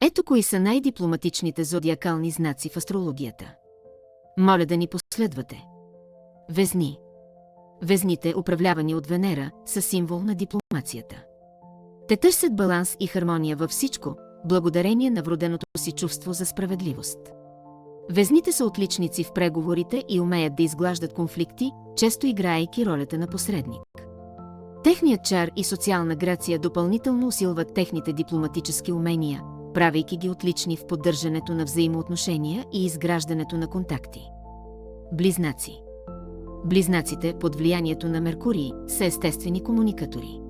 Ето кои са най-дипломатичните зодиакални знаци в астрологията. Моля да ни последвате. Везни. Везните, управлявани от Венера, са символ на дипломацията. Те търсят баланс и хармония във всичко, благодарение на вроденото си чувство за справедливост. Везните са отличници в преговорите и умеят да изглаждат конфликти, често играейки ролята на посредник. Техният чар и социална грация допълнително усилват техните дипломатически умения, правейки ги отлични в поддържането на взаимоотношения и изграждането на контакти. Близнаци. Близнаците, под влиянието на Меркурий, са естествени комуникатори.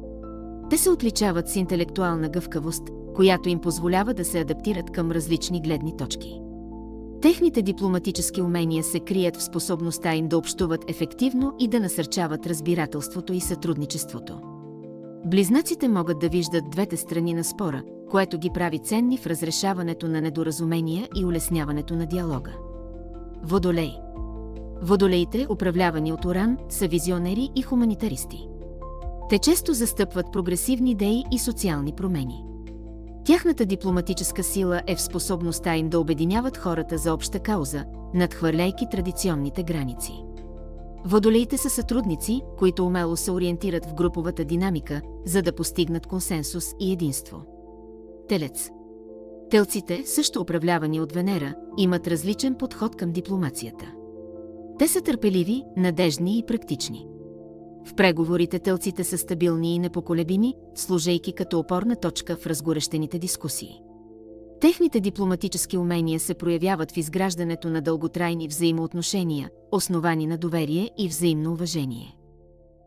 Те се отличават с интелектуална гъвкавост, която им позволява да се адаптират към различни гледни точки. Техните дипломатически умения се крият в способността им да общуват ефективно и да насърчават разбирателството и сътрудничеството. Близнаците могат да виждат двете страни на спора, което ги прави ценни в разрешаването на недоразумения и улесняването на диалога. Водолей. Водолеите, управлявани от Уран, са визионери и хуманитаристи. Те често застъпват прогресивни идеи и социални промени. Тяхната дипломатическа сила е в способността им да обединяват хората за обща кауза, надхвърляйки традиционните граници. Водолеите са сътрудници, които умело се ориентират в груповата динамика, за да постигнат консенсус и единство. Телец. Телците, също управлявани от Венера, имат различен подход към дипломацията. Те са търпеливи, надеждни и практични. В преговорите телците са стабилни и непоколебими, служейки като опорна точка в разгорещените дискусии. Техните дипломатически умения се проявяват в изграждането на дълготрайни взаимоотношения, основани на доверие и взаимно уважение.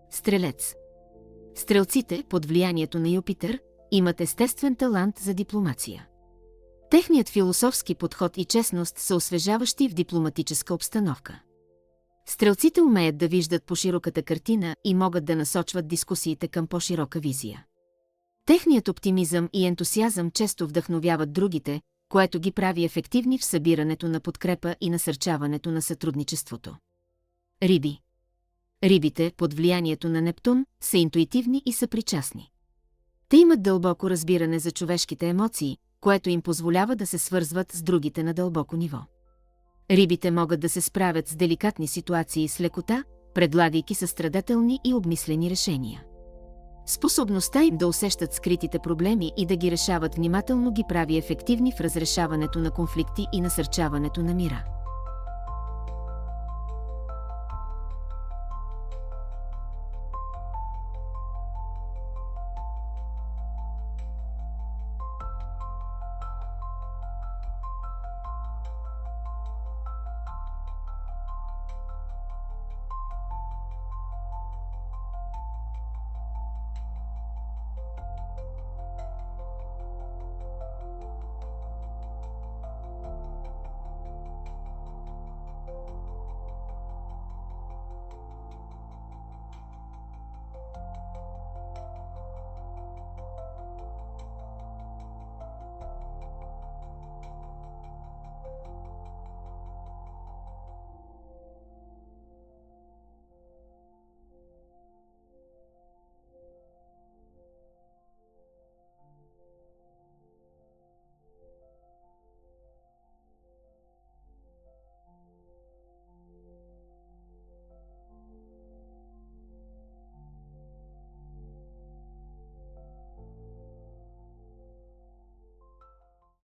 Стрелец. Стрелците, под влиянието на Юпитер, имат естествен талант за дипломация. Техният философски подход и честност са освежаващи в дипломатическа обстановка. Стрелците умеят да виждат по-широката картина и могат да насочват дискусиите към по-широка визия. Техният оптимизъм и ентусиазъм често вдъхновяват другите, което ги прави ефективни в събирането на подкрепа и насърчаването на сътрудничеството. Риби. Рибите, под влиянието на Нептун, са интуитивни и съпричастни. Те имат дълбоко разбиране за човешките емоции, което им позволява да се свързват с другите на дълбоко ниво. Рибите могат да се справят с деликатни ситуации с лекота, предлагайки състрадателни и обмислени решения. Способността им да усещат скритите проблеми и да ги решават внимателно ги прави ефективни в разрешаването на конфликти и насърчаването на мира.